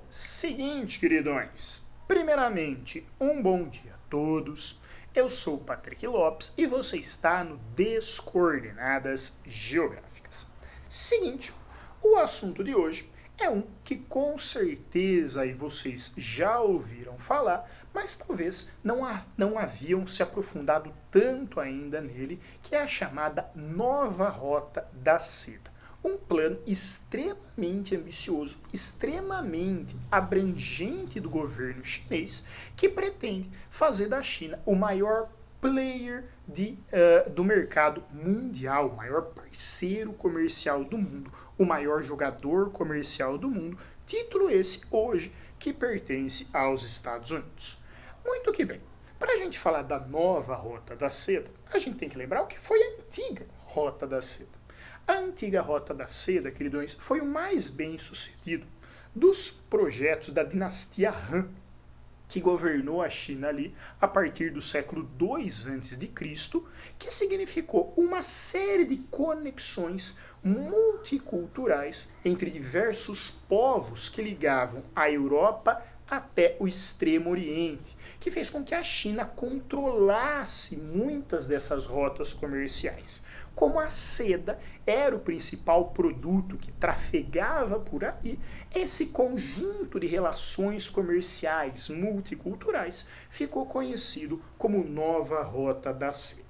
Seguinte, queridões. Primeiramente, um bom dia a todos. Eu sou o Patrick Lopes e você está no Descoordenadas Geográficas. Seguinte, o assunto de hoje é um que com certeza aí vocês já ouviram falar, mas talvez não haviam se aprofundado tanto ainda nele, que é a chamada Nova Rota da Seda. Um plano extremamente ambicioso, extremamente abrangente do governo chinês, que pretende fazer da China o maior player do mercado mundial, o maior parceiro comercial do mundo, o maior jogador comercial do mundo, título esse hoje que pertence aos Estados Unidos. Muito que bem, para a gente falar da nova Rota da Seda, a gente tem que lembrar o que foi a antiga Rota da Seda. A antiga Rota da Seda, queridões, foi o mais bem sucedido dos projetos da dinastia Han, que governou a China ali a partir do século II a.C., que significou uma série de conexões multiculturais entre diversos povos que ligavam a Europa até o Extremo Oriente, que fez com que a China controlasse muitas dessas rotas comerciais. Como a seda era o principal produto que trafegava por aí, esse conjunto de relações comerciais multiculturais ficou conhecido como Nova Rota da Seda.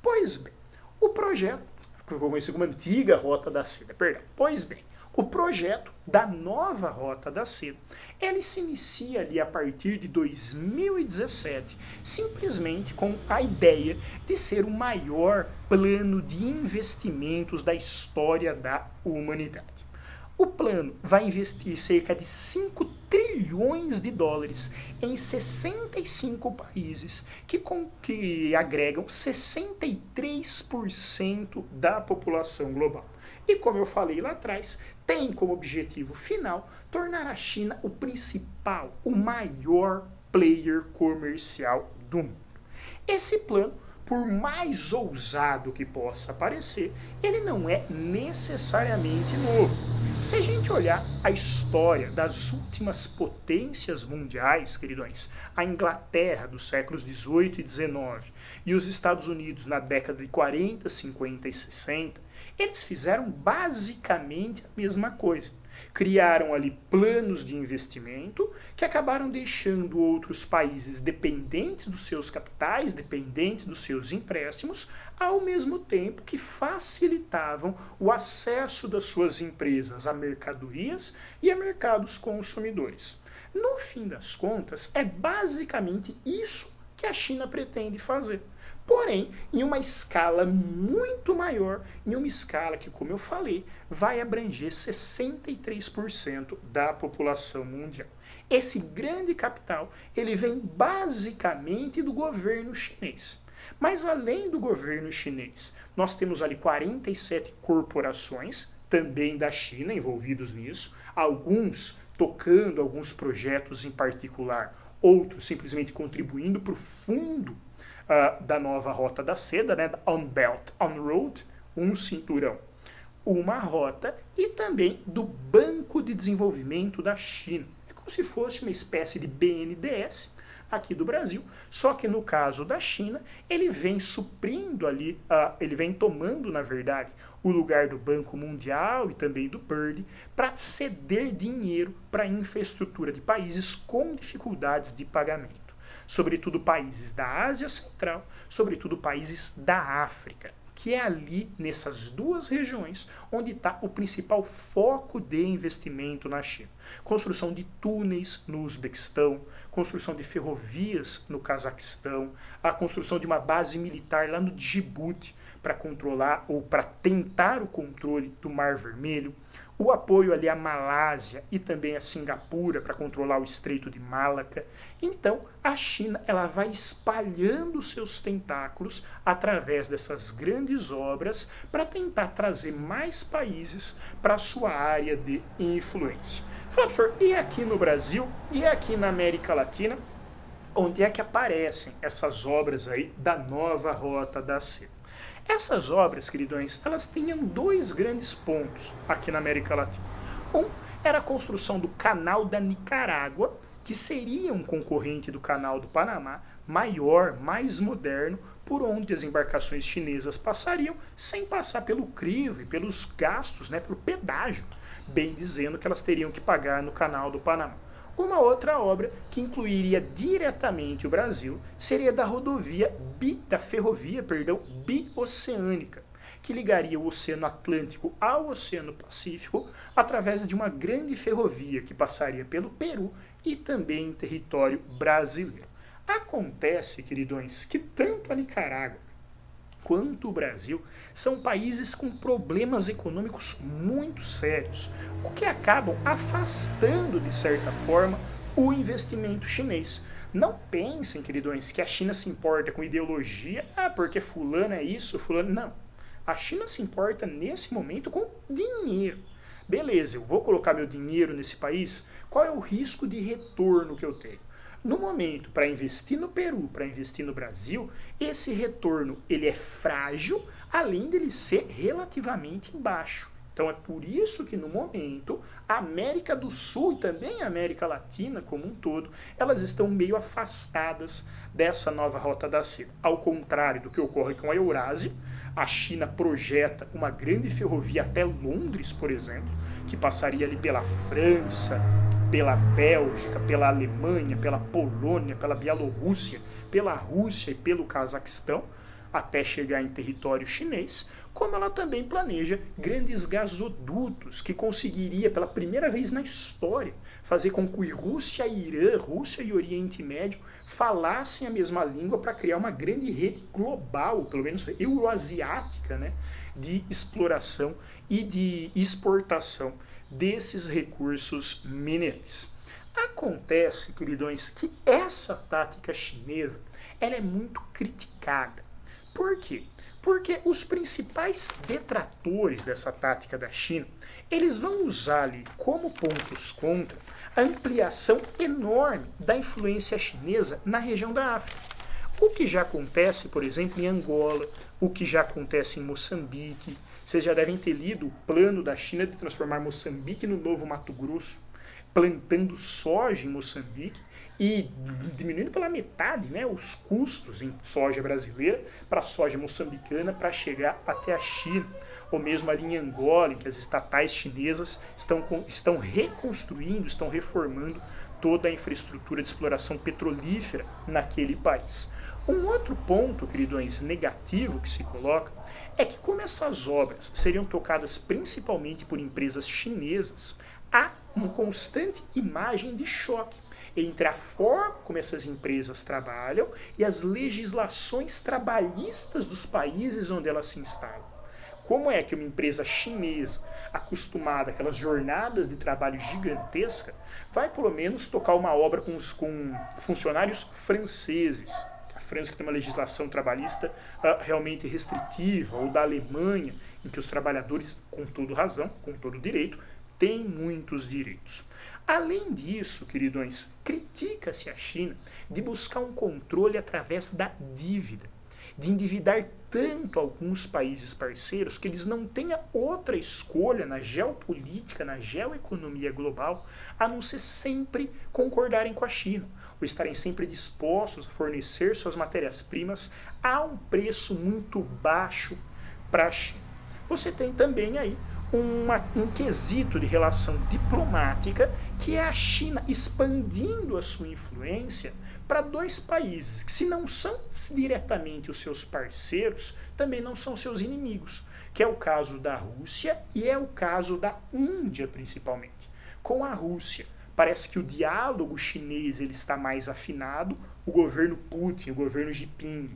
Pois bem, o projeto, ficou conhecido como Antiga Rota da Seda, perdão. Pois bem, o projeto da Nova Rota da Seda, ele se inicia ali a partir de 2017, simplesmente com a ideia de ser o maior plano de investimentos da história da humanidade. O plano vai investir cerca de 5 trilhões de dólares em 65 países que agregam 63% da população global. E como eu falei lá atrás, tem como objetivo final tornar a China o principal, o maior player comercial do mundo. Esse plano, por mais ousado que possa parecer, ele não é necessariamente novo. Se a gente olhar a história das últimas potências mundiais, queridões, a Inglaterra dos séculos 18 e 19 e os Estados Unidos na década de 40, 50 e 60, eles fizeram basicamente a mesma coisa. Criaram ali planos de investimento que acabaram deixando outros países dependentes dos seus capitais, dependentes dos seus empréstimos, ao mesmo tempo que facilitavam o acesso das suas empresas a mercadorias e a mercados consumidores. No fim das contas, é basicamente isso que a China pretende fazer. Porém, em uma escala muito maior, em uma escala que, como eu falei, vai abranger 63% da população mundial. Esse grande capital, ele vem basicamente do governo chinês. Mas além do governo chinês, nós temos ali 47 corporações, também da China, envolvidos nisso, alguns tocando alguns projetos em particular, outros simplesmente contribuindo para o fundo da nova Rota da Seda, né, On Belt, On Road, um cinturão, uma rota, e também do Banco de Desenvolvimento da China. É como se fosse uma espécie de BNDES aqui do Brasil, só que no caso da China, ele vem suprindo ali, ele vem tomando, na verdade, o lugar do Banco Mundial e também do BIRD para ceder dinheiro para a infraestrutura de países com dificuldades de pagamento. Sobretudo países da Ásia Central, sobretudo países da África, que é ali, nessas duas regiões, onde está o principal foco de investimento na China. Construção de túneis no Uzbequistão, construção de ferrovias no Cazaquistão, a construção de uma base militar lá no Djibouti para controlar ou para tentar o controle do Mar Vermelho, o apoio ali à Malásia e também a Singapura para controlar o Estreito de Malaca. Então, a China ela vai espalhando seus tentáculos através dessas grandes obras para tentar trazer mais países para a sua área de influência. Fala, professor, e aqui no Brasil, e aqui na América Latina, onde é que aparecem essas obras aí da nova Rota da Seda? Essas obras, queridões, elas têm dois grandes pontos aqui na América Latina. Um era a construção do Canal da Nicarágua, que seria um concorrente do Canal do Panamá, maior, mais moderno, por onde as embarcações chinesas passariam sem passar pelo crivo e pelos gastos, pelo pedágio, bem dizendo que elas teriam que pagar no Canal do Panamá. Uma outra obra que incluiria diretamente o Brasil seria da ferrovia bioceânica, que ligaria o Oceano Atlântico ao Oceano Pacífico através de uma grande ferrovia que passaria pelo Peru e também em território brasileiro. Acontece, queridões, que tanto a Nicarágua quanto o Brasil são países com problemas econômicos muito sérios, o que acabam afastando, de certa forma, o investimento chinês. Não pensem, queridões, que a China se importa com ideologia, porque fulano é isso, fulano... Não. A China se importa, nesse momento, com dinheiro. Beleza, eu vou colocar meu dinheiro nesse país, qual é o risco de retorno que eu tenho? No momento, para investir no Peru, para investir no Brasil, esse retorno ele é frágil, além dele ser relativamente baixo. Então é por isso que no momento a América do Sul e também a América Latina como um todo, elas estão meio afastadas dessa nova rota da seda. Ao contrário do que ocorre com a Eurásia, a China projeta uma grande ferrovia até Londres, por exemplo, que passaria ali pela França, pela Bélgica, pela Alemanha, pela Polônia, pela Bielorrússia, pela Rússia e pelo Cazaquistão, até chegar em território chinês, como ela também planeja grandes gasodutos que conseguiria, pela primeira vez na história, fazer com que Rússia e Irã, Rússia e Oriente Médio, falassem a mesma língua para criar uma grande rede global, pelo menos euroasiática, de exploração e de exportação desses recursos minerais. Acontece, queridões, que essa tática chinesa ela é muito criticada. Por quê? Porque os principais detratores dessa tática da China, eles vão usar ali como pontos contra a ampliação enorme da influência chinesa na região da África. O que já acontece, por exemplo, em Angola, o que já acontece em Moçambique. Vocês já devem ter lido o plano da China de transformar Moçambique no novo Mato Grosso, plantando soja em Moçambique e diminuindo pela metade os custos em soja brasileira para a soja moçambicana para chegar até a China. Ou mesmo ali em Angola, em que as estatais chinesas estão reconstruindo, estão reformando toda a infraestrutura de exploração petrolífera naquele país. Um outro ponto, queridões, negativo que se coloca é que como essas obras seriam tocadas principalmente por empresas chinesas, há uma constante imagem de choque entre a forma como essas empresas trabalham e as legislações trabalhistas dos países onde elas se instalam. Como é que uma empresa chinesa, acostumada àquelas jornadas de trabalho gigantescas, vai pelo menos tocar uma obra com funcionários franceses? A França que tem uma legislação trabalhista realmente restritiva, ou da Alemanha, em que os trabalhadores, com toda razão, com todo direito, têm muitos direitos. Além disso, queridões, critica-se a China de buscar um controle através da dívida, de endividar tanto alguns países parceiros que eles não tenham outra escolha na geopolítica, na geoeconomia global, a não ser sempre concordarem com a China, ou estarem sempre dispostos a fornecer suas matérias-primas a um preço muito baixo para a China. Você tem também aí um quesito de relação diplomática, que é a China expandindo a sua influência para dois países que, se não são diretamente os seus parceiros, também não são seus inimigos, que é o caso da Rússia e é o caso da Índia, principalmente. Com a Rússia, parece que o diálogo chinês ele está mais afinado, o governo Putin, o governo Jinping,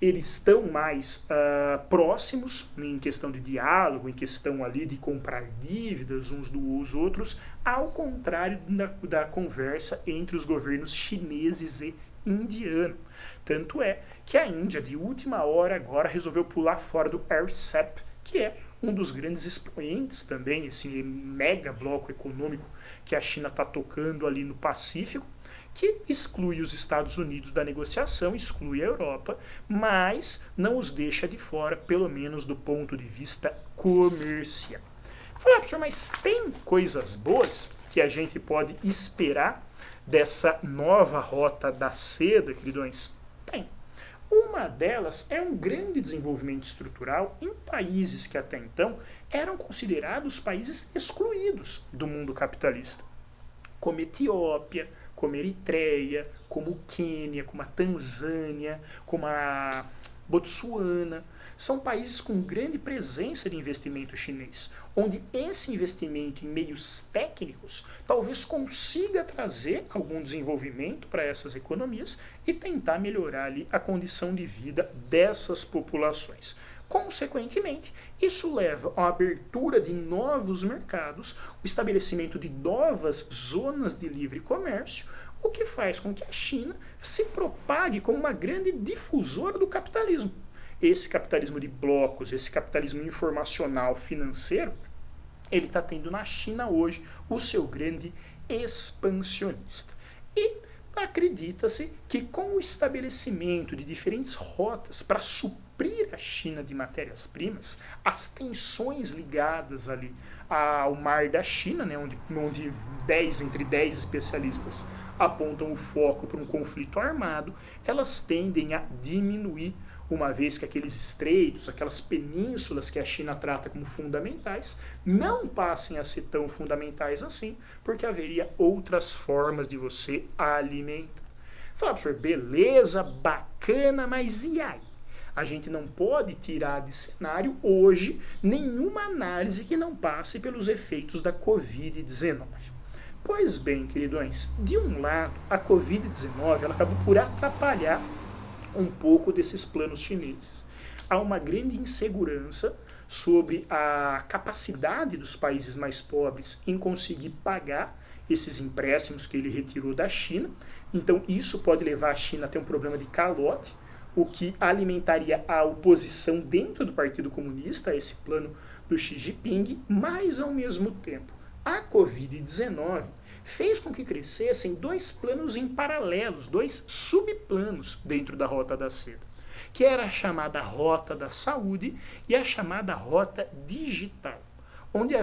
eles estão mais próximos em questão de diálogo, em questão ali de comprar dívidas uns dos outros, ao contrário da conversa entre os governos chineses e indiano. Tanto é que a Índia, de última hora, agora resolveu pular fora do RCEP, que é um dos grandes expoentes também, esse mega bloco econômico que a China está tocando ali no Pacífico, que exclui os Estados Unidos da negociação, exclui a Europa, mas não os deixa de fora, pelo menos do ponto de vista comercial. Falei, professor, mas tem coisas boas que a gente pode esperar dessa nova rota da seda, queridões? Tem. Uma delas é um grande desenvolvimento estrutural em países que até então eram considerados países excluídos do mundo capitalista, como Etiópia, como Eritreia, como Quênia, como a Tanzânia, como a Botsuana. São países com grande presença de investimento chinês, onde esse investimento em meios técnicos talvez consiga trazer algum desenvolvimento para essas economias e tentar melhorar ali a condição de vida dessas populações. Consequentemente, isso leva à abertura de novos mercados, o estabelecimento de novas zonas de livre comércio, o que faz com que a China se propague como uma grande difusora do capitalismo. Esse capitalismo de blocos, esse capitalismo informacional financeiro, ele está tendo na China hoje o seu grande expansionista. E acredita-se que com o estabelecimento de diferentes rotas para suprir a China de matérias-primas, as tensões ligadas ali ao mar da China, né, onde 10 entre 10 especialistas apontam o foco para um conflito armado, elas tendem a diminuir, uma vez que aqueles estreitos, aquelas penínsulas que a China trata como fundamentais, não passem a ser tão fundamentais assim, porque haveria outras formas de você alimentar. Fala, professor, beleza, bacana, mas e aí? A gente não pode tirar de cenário hoje nenhuma análise que não passe pelos efeitos da Covid-19. Pois bem, queridões, de um lado, a Covid-19 ela acabou por atrapalhar um pouco desses planos chineses. Há uma grande insegurança sobre a capacidade dos países mais pobres em conseguir pagar esses empréstimos que ele retirou da China. Então isso pode levar a China a ter um problema de calote, o que alimentaria a oposição dentro do Partido Comunista a esse plano do Xi Jinping, mas ao mesmo tempo a Covid-19 fez com que crescessem dois planos em paralelos, dois subplanos dentro da Rota da Seda, que era a chamada Rota da Saúde e a chamada Rota Digital, onde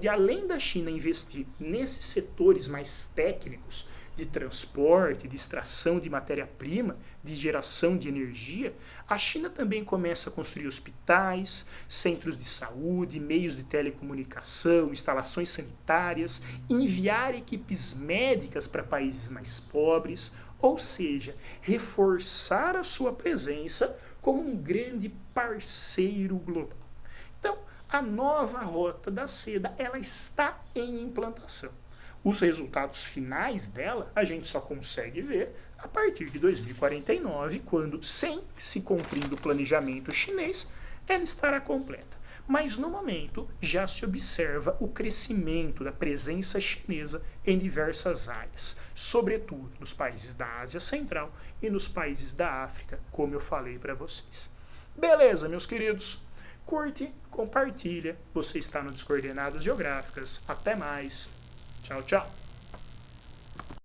além da China investir nesses setores mais técnicos, de transporte, de extração de matéria-prima, de geração de energia, a China também começa a construir hospitais, centros de saúde, meios de telecomunicação, instalações sanitárias, enviar equipes médicas para países mais pobres, ou seja, reforçar a sua presença como um grande parceiro global. Então, a nova Rota da Seda, ela está em implantação. Os resultados finais dela a gente só consegue ver a partir de 2049, quando, sem se cumprindo o planejamento chinês, ela estará completa. Mas no momento já se observa o crescimento da presença chinesa em diversas áreas, sobretudo nos países da Ásia Central e nos países da África, como eu falei para vocês. Beleza, meus queridos? Curte, compartilha, você está no Descoordenadas Geográficas. Até mais. Tchau, tchau.